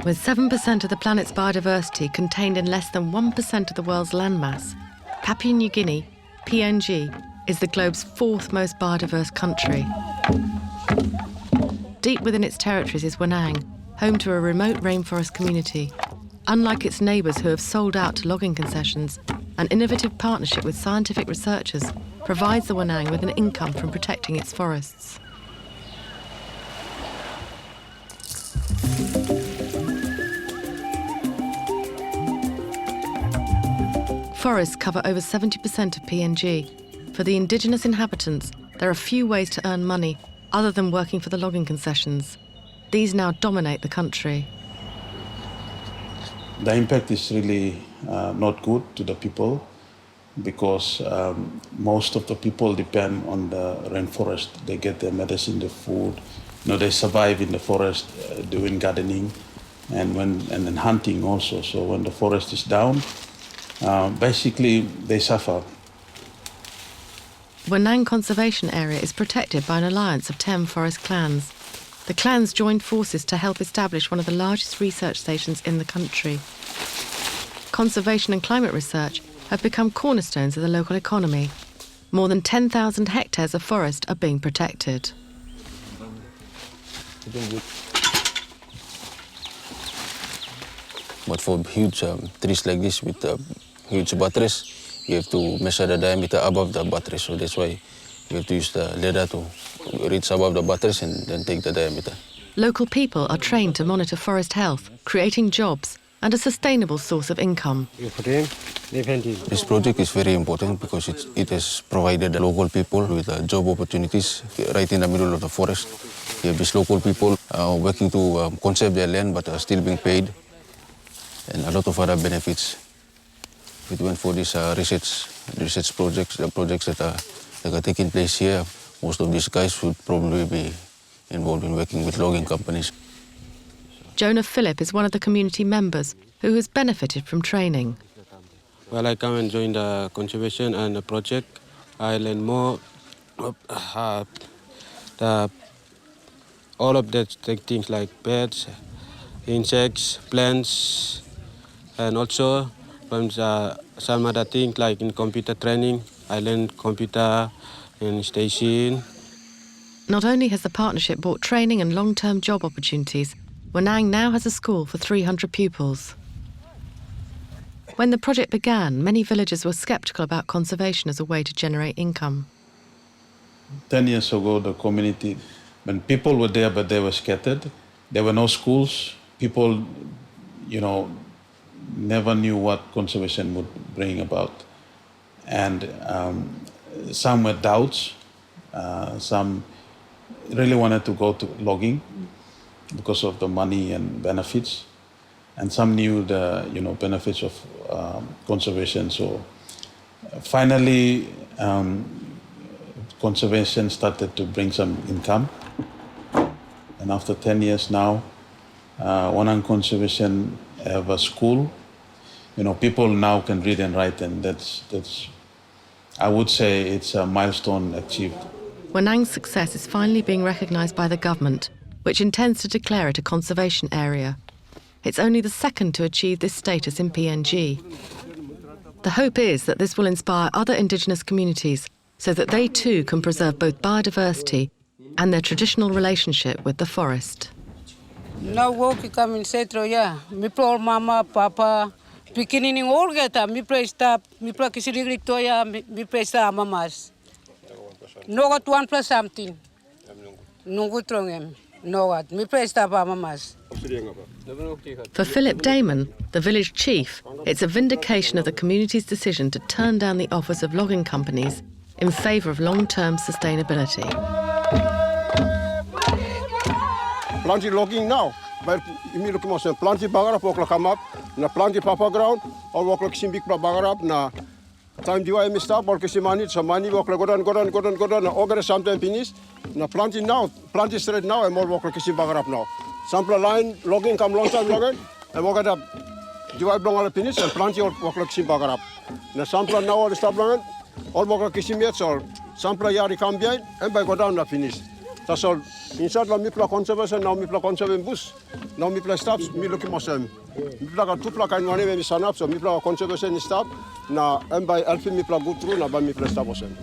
With 7% of the planet's biodiversity contained in less than 1% of the world's landmass, Papua New Guinea, PNG, is the globe's fourth most biodiverse country. Deep within its territories is Wanang, home to a remote rainforest community. Unlike its neighbours who have sold out to logging concessions, an innovative partnership with scientific researchers provides the Wanang with an income from protecting its forests. Forests cover over 70% of PNG. For the indigenous inhabitants, there are few ways to earn money other than working for the logging concessions. These now dominate the country. The impact is really not good to the people because most of the people depend on the rainforest. They get their medicine, their food. They survive in the forest doing gardening and then hunting also. So when the forest is down, basically they suffer. Wanang Conservation Area is protected by an alliance of 10 forest clans. The clans joined forces to help establish one of the largest research stations in the country. Conservation and climate research have become cornerstones of the local economy. More than 10,000 hectares of forest are being protected. But for huge trees like this with huge batteries, you have to measure the diameter above the batteries. So that's why you have to use the ladder to reach above the batteries and then take the diameter. Local people are trained to monitor forest health, creating jobs and a sustainable source of income. This project is very important because it has provided the local people with job opportunities right in the middle of the forest. You have these local people working to conserve their land but are still being paid, and a lot of other benefits. If it went for these research projects, the projects that are taking place here, most of these guys would probably be involved in working with logging companies. Jonah Phillip is one of the community members who has benefited from training. Well, I come and join the conservation and the project. I learn more of all of the things like birds, insects, plants, and also from some other things like in computer training. I learned computer and station. Not only has the partnership brought training and long-term job opportunities, Wanang now has a school for 300 pupils. When the project began, many villagers were sceptical about conservation as a way to generate income. 10 years ago, the community, when people were there but they were scattered, there were no schools. People, never knew what conservation would bring about. And some were doubts. Some really wanted to go to logging because of the money and benefits. And some knew the benefits of conservation. So finally, conservation started to bring some income. And after 10 years now, Wanang Conservation have a school. People now can read and write, and that's I would say it's a milestone achieved. Wanang's success is finally being recognised by the government, which intends to declare it a conservation area. It's only the second to achieve this status in PNG. The hope is that this will inspire other indigenous communities so that they too can preserve both biodiversity and their traditional relationship with the forest. Now work come in Setro, yeah. Mi pro mama, papa, beginning all get mi play stop, mi play kisirig toya, mi play sa mamas. No got 1 plus something. No good wrong no what, mi play stop mamas. For Philip Damon, the village chief, it's a vindication of the community's decision to turn down the offers of logging companies in favour of long-term sustainability. Planti logging now, but immediately come planti bagarap okla come up, na planti papa ground, or okla simbik bagarap na time diwa mista or kisimani so mani okla godan na ogre something finish, na planti now, planti straight now and more okla kisim bagarap now. Sample line logging come long time logging, and okada diwa blong finish and planti okla kisim bagarap. Na sample now all stop long, all okla kisim yet or sample yari come behind and by go down na finish. That's all Inside la mi pla conservation now mi pla conservation bus. Now mi pla stops mi loki mosem. Mi pla ka tu pla kan wane mi sanap so mi pla conservation stop na by alfin mi pla go through na ba mi pla stop mosem.